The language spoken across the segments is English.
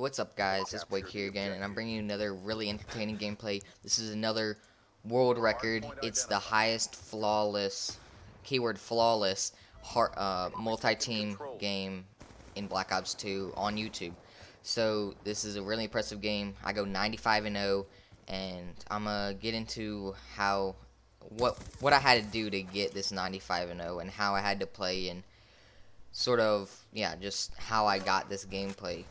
What's up guys, it's Blake here again, and I'm bringing you another really entertaining gameplay. This is another world record. It's the highest flawless, keyword flawless, multi-team game in Black Ops 2 on YouTube. So this is a really impressive game. I go 95-0, and I'm gonna get into what I had to do to get this 95-0 and how I had to play and sort of, yeah, just how I got this gameplay.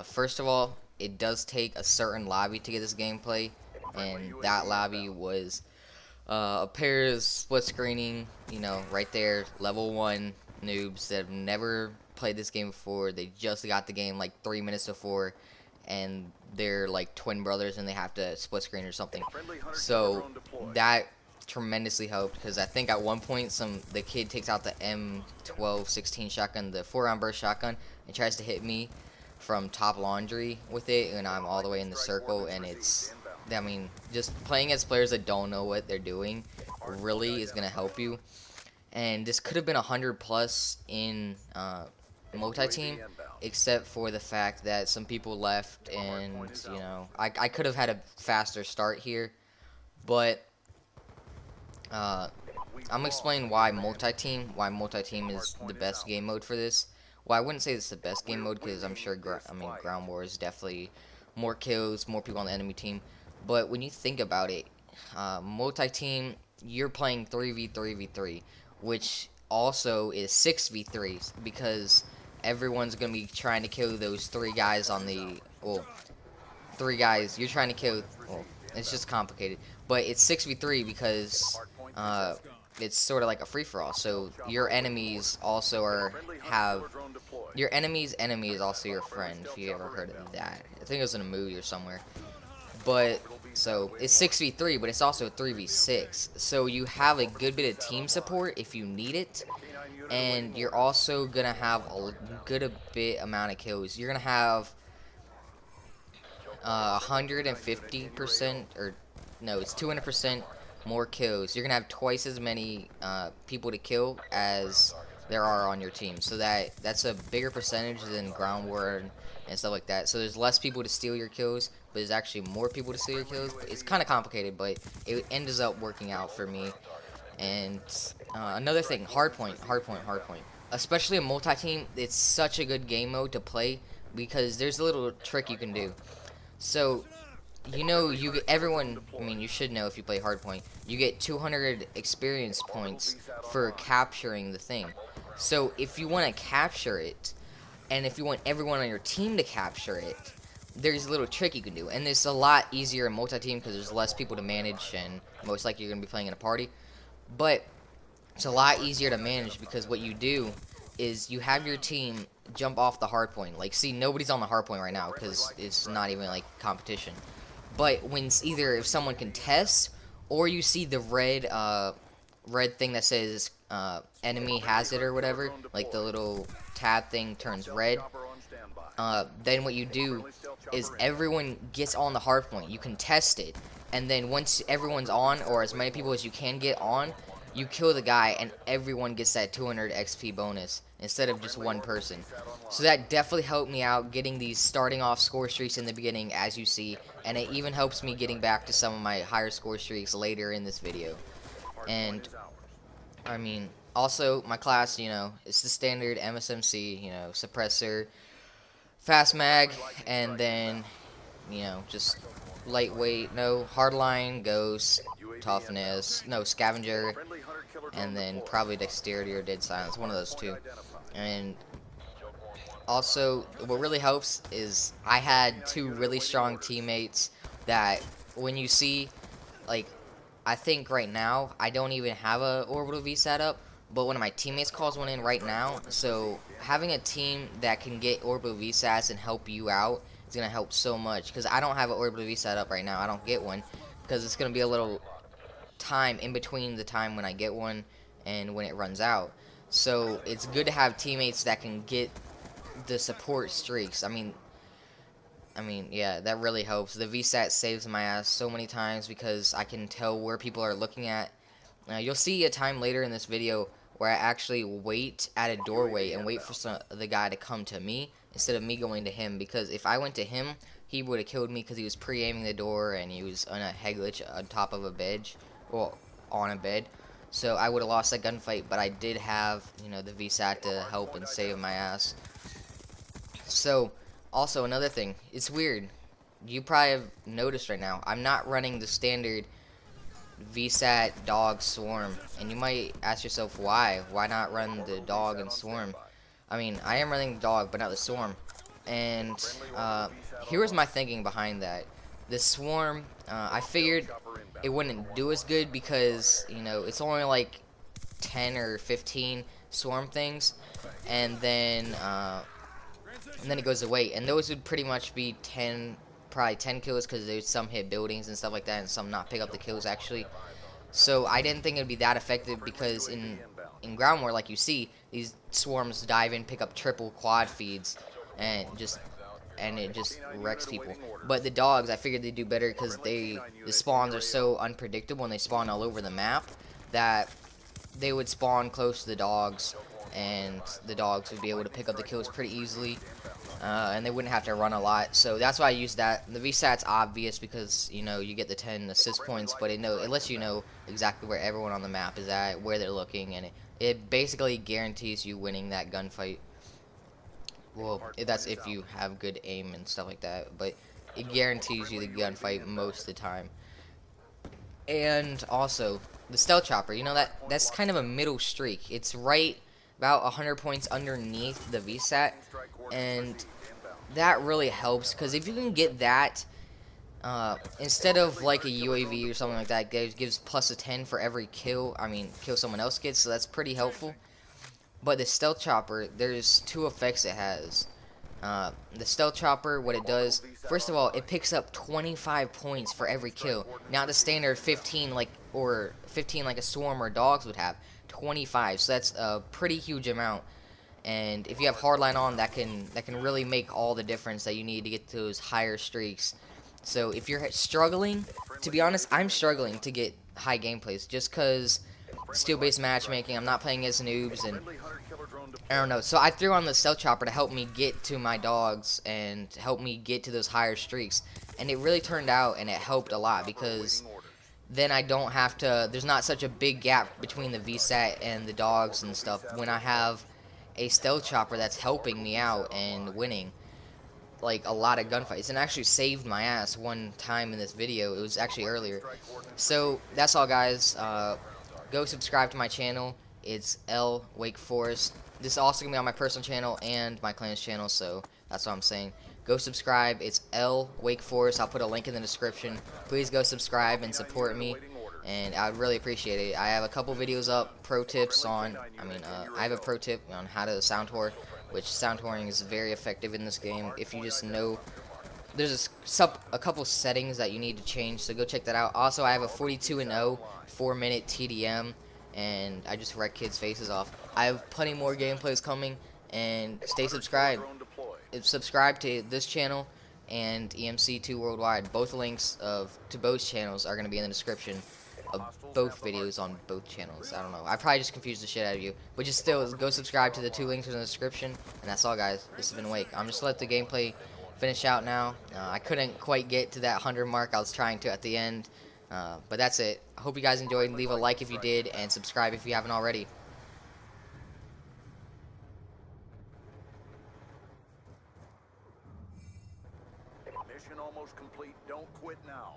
First of all, it does take a certain lobby to get this gameplay, and that lobby was a pair of split screening, right there, level 1 noobs that have never played this game before. They just got the game like 3 minutes before, and they're like twin brothers and they have to split screen or something. So that tremendously helped, because I think at one point the kid takes out the M1216 shotgun, the 4-round burst shotgun, and tries to hit me from top laundry with it, and I'm all the way in the circle. And just playing as players that don't know what they're doing really is gonna help you. And this could have been 100 plus in multi-team, except for the fact that some people left, and I could have had a faster start here, but I'm gonna explain why multi-team is the best game mode for this. Well, I wouldn't say it's the best game mode, because I'm sure Ground War is definitely more kills, more people on the enemy team. But when you think about it, multi-team, you're playing 3v3v3, which also is 6v3s, because everyone's gonna be trying to kill those three guys on the three guys you're trying to kill. Well, it's just complicated, but it's 6v3 because it's sort of like a free-for-all. So your enemies also your enemy's enemy is also your friend, if you ever heard of that. I think it was in a movie or somewhere. But so it's 6v3, but it's also 3v6. So you have a good bit of team support if you need it, and you're also gonna have a good bit amount of kills. You're gonna have 150%, or no, it's 200% more kills. You're gonna have twice as many people to kill as there are on your team. So that's a bigger percentage than Ground War and stuff like that. So there's less people to steal your kills, but there's actually more people to steal your kills. It's kind of complicated, but it ends up working out for me. And another thing, hardpoint. Especially a multi-team, it's such a good game mode to play, because there's a little trick you can do. So, you should know if you play hardpoint, you get 200 experience points for capturing the thing. So if you want to capture it, and if you want everyone on your team to capture it, there's a little trick you can do. And it's a lot easier in multi-team because there's less people to manage, and most likely you're going to be playing in a party. But it's a lot easier to manage, because what you do is you have your team jump off the hard point. Like, see, nobody's on the hard point right now because it's not even like competition. But when either if someone contests, or you see the red thing that says enemy has it or whatever, like the little tab thing turns red, then what you do is everyone gets on the hard point. You contest it, and then once everyone's on, or as many people as you can get on, you kill the guy, and everyone gets that 200 XP bonus instead of just one person. So that definitely helped me out getting these starting off score streaks in the beginning, as you see, and it even helps me getting back to some of my higher score streaks later in this video. And also my class, it's the standard MSMC, suppressor, fast mag, and then just lightweight, no hardline, ghost, toughness, no scavenger, and then probably dexterity or dead silence, one of those two. And also, what really helps is I had two really strong teammates that when you see, like, I think right now I don't even have a orbital VSAT up, but one of my teammates calls one in right now. So having a team that can get orbital VSATs and help you out is going to help so much, because I don't have an orbital VSAT up right now. I don't get one because it's going to be a little time in between the time when I get one and when it runs out. So it's good to have teammates that can get the support streaks. Yeah, that really helps. The VSAT saves my ass so many times, because I can tell where people are looking at. You'll see a time later in this video where I actually wait at a doorway and wait for the guy to come to me instead of me going to him, because if I went to him, he would have killed me because he was pre-aiming the door and he was on a head glitch on top of a bed, well, on a bed. So I would have lost that gunfight, but I did have, you know, the VSAT to help and save my ass. So, also another thing, it's weird. You probably have noticed right now, I'm not running the standard VSAT dog swarm, and you might ask yourself why. Why not run the dog and swarm? I mean, I am running the dog, but not the swarm. And here was my thinking behind that. The swarm, I figured it wouldn't do as good because, you know, it's only like 10 or 15 swarm things, and then it goes away. And those would pretty much be probably 10 kills, because there's some hit buildings and stuff like that, and some not pick up the kills actually. So I didn't think it would be that effective, because in ground war, like you see, these swarms dive in, pick up triple quad feeds, and it just wrecks people. But the dogs, I figured they'd do better because the spawns are so unpredictable and they spawn all over the map that they would spawn close to the dogs, and the dogs would be able to pick up the kills pretty easily. And they wouldn't have to run a lot, so that's why I use that. The VSAT's obvious because, you know, you get the 10 assist points, but it lets you know exactly where everyone on the map is at, where they're looking, and it basically guarantees you winning that gunfight. Well, that's if you have good aim and stuff like that, but it guarantees you the gunfight most of the time. And also, the stealth chopper, you know, that's kind of a middle streak. It's right about 100 points underneath the VSAT, and that really helps, because if you can get that, instead of like a UAV or something like that, gives plus a 10 for every kill, kill someone else gets, so that's pretty helpful. But the stealth chopper, there's two effects it has. The stealth chopper, what it does, first of all, it picks up 25 points for every kill. Not the standard 15 like a swarm or dogs would have. 25, so that's a pretty huge amount. And if you have hardline on, that can really make all the difference that you need to get those higher streaks. So if you're struggling, to be honest, I'm struggling to get high gameplays just because skill-based matchmaking. I'm not playing as noobs, and I don't know. So I threw on the stealth chopper to help me get to my dogs and help me get to those higher streaks, and it really turned out, and it helped a lot, because then I don't have to. There's not such a big gap between the VSAT and the dogs and stuff when I have a stealth chopper that's helping me out and winning like a lot of gunfights, and actually saved my ass one time in this video. It was actually earlier. So that's all, guys. Go subscribe to my channel. It's L Wake Forest. This is also gonna be on my personal channel and my clan's channel, so that's what I'm saying. Go subscribe. It's L Wake Forest. I'll put a link in the description. Please go subscribe and support me, and I would really appreciate it. I have a couple videos up, pro tips on, I have a pro tip on how to sound tour, which sound touring is very effective in this game if you just know. There's a couple settings that you need to change, so go check that out. Also, I have a 42-0 4-minute TDM, and I just wreck kids' faces off. I have plenty more gameplays coming, and stay subscribed. Subscribe to this channel and EMC2 Worldwide. Both links to both channels are going to be in the description of both videos on both channels. I don't know. I probably just confused the shit out of you. But just still, go subscribe to the two links in the description. And that's all, guys. This has been Wake. I'm just going to let the gameplay finish out now. I couldn't quite get to that 100 mark. I was trying to at the end. But that's it. I hope you guys enjoyed. Leave a like if you did, and subscribe if you haven't already. Mission almost complete. Don't quit now.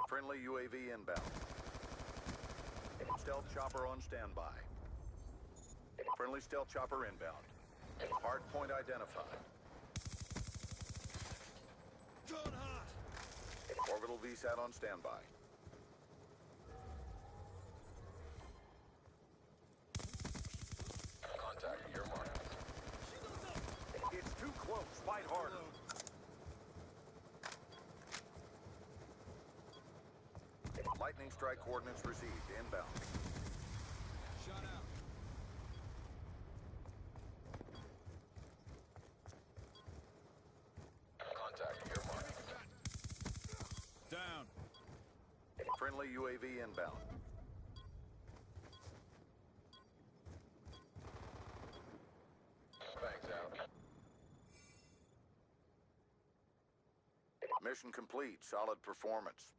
Friendly UAV inbound. Stealth chopper on standby. Friendly stealth chopper inbound. Hard point identified. Orbital VSAT on standby. Contact your mark. It's too close. Fight harder. Lightning strike coordinates received. Inbound. Shut out. Contact your mark. Down. Friendly UAV inbound. Mission complete. Solid performance.